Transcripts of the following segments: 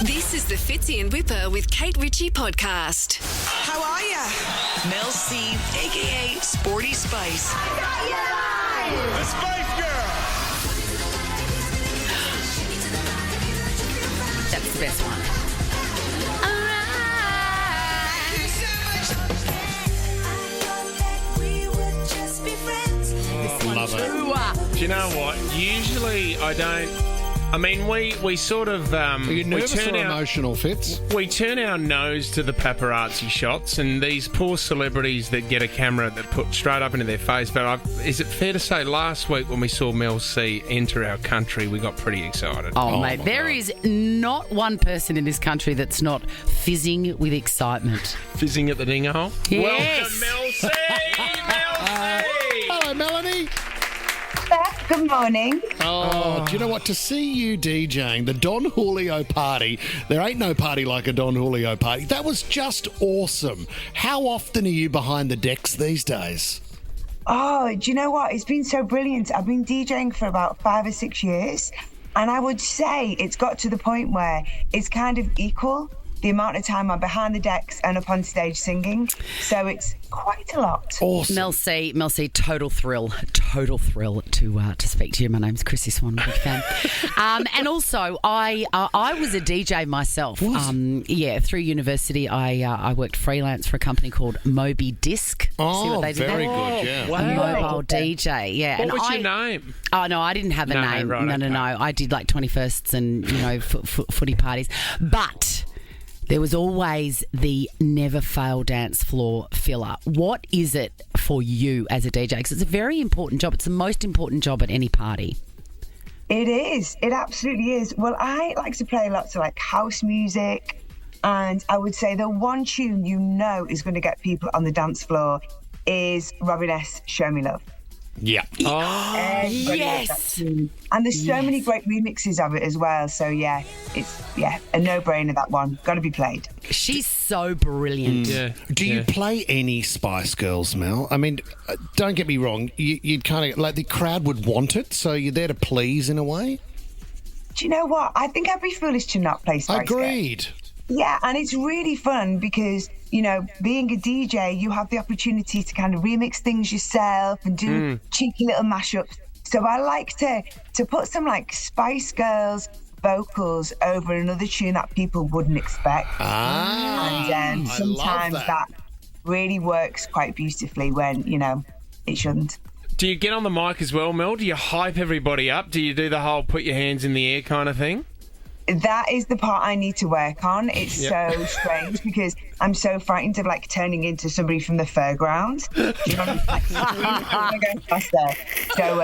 This is the Fitzy and Whipper with Kate Ritchie podcast. How are ya? Mel C, a.k.a. Sporty Spice. The Spice Girl. That's the best one. Love it. Do you know what? Usually I don't... I mean, we sort of... Are you nervous or emotional, Fitz? We turn our nose to the paparazzi shots and these poor celebrities that get a camera that put straight up into their face. But is it fair to say last week when we saw Mel C enter our country, we got pretty excited? Oh mate, there is not one person in this country that's not fizzing with excitement. Fizzing at the ding hole? Yes. Welcome, Mel C! Mel C! Hello, Melanie. Good morning. Oh, do you know what? To see you DJing the Don Julio party, there ain't no party like a Don Julio party. That was just awesome. How often are you behind the decks these days? Oh, do you know what? It's been so brilliant. I've been DJing for about 5 or 6 years, and I would say it's got to the point where it's kind of equal, the amount of time I'm behind the decks and up on stage singing. So it's quite a lot. Awesome. Mel C, total thrill to speak to you. My name's Chrissy Swan, I'm a big fan. And also, I was a DJ myself. Through university, I worked freelance for a company called Moby Disc. Oh, see what they did very there? good, yeah. Wow. A mobile DJ, yeah. What was your name? Oh, no, I didn't have a name. Right, No. I did like 21sts and, footy parties. But there was always the never fail dance floor filler. What is it for you as a DJ? Because it's a very important job. It's the most important job at any party. It is. It absolutely is. Well, I like to play lots of like house music, and I would say the one tune you know is going to get people on the dance floor is Robin S. Show Me Love. Yeah. Everybody loves that tune. And there's so many great remixes of it as well. So it's a no-brainer, that one. Got to be played. She's so brilliant. Yeah. Do you play any Spice Girls, Mel? I mean, don't get me wrong. You'd kind of, like, the crowd would want it, so you're there to please in a way? Do you know what? I think I'd be foolish to not play Spice Girls. Agreed. Yeah, and it's really fun because, being a DJ, you have the opportunity to kind of remix things yourself and do cheeky little mashups. So I like to put some like Spice Girls vocals over another tune that people wouldn't expect. And sometimes that really works quite beautifully when, it shouldn't. Do you get on the mic as well, Mel? Do you hype everybody up? Do you do the whole put your hands in the air kind of thing? That is the part I need to work on. It's so strange because I'm so frightened of like turning into somebody from the fairgrounds. Do you know what I mean? Going faster. So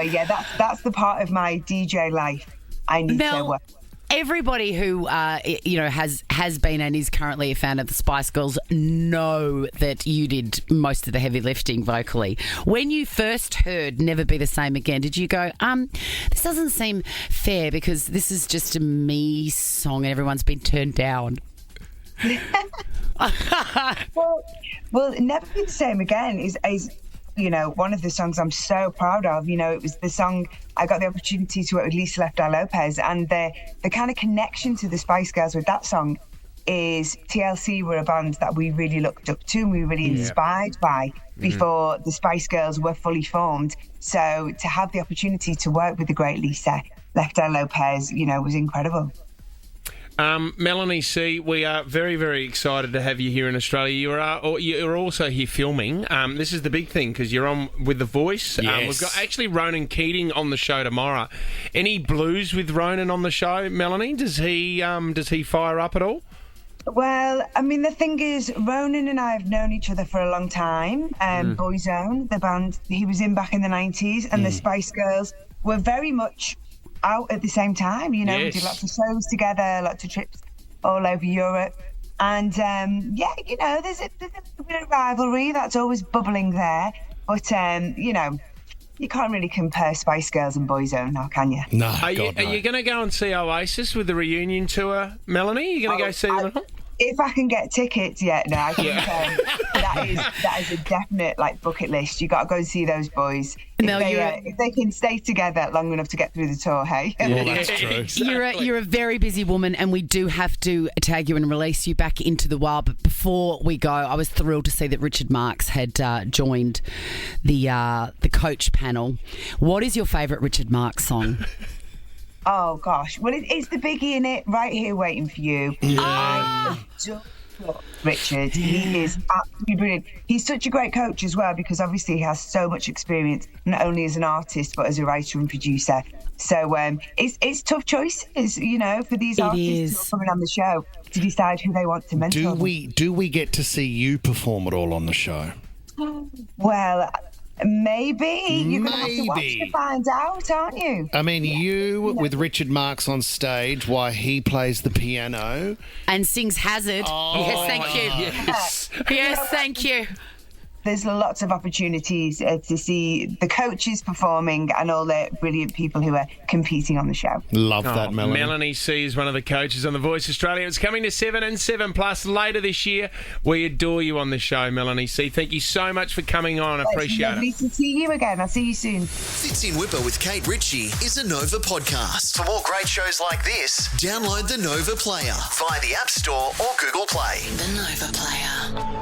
that's the part of my DJ life I need to work. Everybody who has been and is currently a fan of the Spice Girls know that you did most of the heavy lifting vocally. When you first heard "Never Be the Same Again," did you go, this doesn't seem fair because this is just a me song and everyone's been turned down? Well, "Never Be the Same Again" is one of the songs I'm so proud of. It was the song I got the opportunity to work with Lisa Lopez, and the kind of connection to the Spice Girls with that song is TLC were a band that we really looked up to and we were really inspired by before the Spice Girls were fully formed. So to have the opportunity to work with the great Lisa Lopez, was incredible. Melanie C, we are very, very excited to have you here in Australia. You're also here filming. This is the big thing because you're on with The Voice. Yes. We've got actually Ronan Keating on the show tomorrow. Any blues with Ronan on the show, Melanie? Does he fire up at all? Well, I mean, the thing is, Ronan and I have known each other for a long time. Boyzone, the band he was in back in the 90s, and the Spice Girls were very much out at the same time. We did lots of shows together, lots of trips all over Europe. And, there's a bit of rivalry that's always bubbling there. But, you can't really compare Spice Girls and Boyzone now, can you? No, Are you going to go and see Oasis with the reunion tour, Melanie? Are you going to go see them? If I can get tickets, I think that is a definite bucket list. You got to go and see those boys. If they can stay together long enough to get through the tour, hey. Well, that's true. Exactly. You're a very busy woman, and we do have to tag you and release you back into the wild. But before we go, I was thrilled to see that Richard Marx had joined the coach panel. What is your favourite Richard Marx song? Oh gosh, well it's the biggie in it, Right Here Waiting for You. Yeah. I adore Richard. He is absolutely brilliant. He's such a great coach as well, because obviously he has so much experience, not only as an artist but as a writer and producer. So it's tough choices, for these artists who are coming on the show to decide who they want to mentor. Do we get to see you perform at all on the show? Well, maybe. You're going to have to watch to find out, aren't you? I mean, with Richard Marx on stage while he plays the piano. And sings Hazard. Yes, thank you. Yes, thank you. There's lots of opportunities to see the coaches performing and all the brilliant people who are competing on the show. Love that, Melanie. Melanie C is one of the coaches on The Voice Australia. It's coming to 7 and 7 Plus later this year. We adore you on the show, Melanie C. Thank you so much for coming on. I appreciate it. Lovely to see you again. I'll see you soon. Fits in Whipper with Kate Ritchie is a Nova podcast. For more great shows like this, download the Nova Player via the App Store or Google Play. The Nova Player.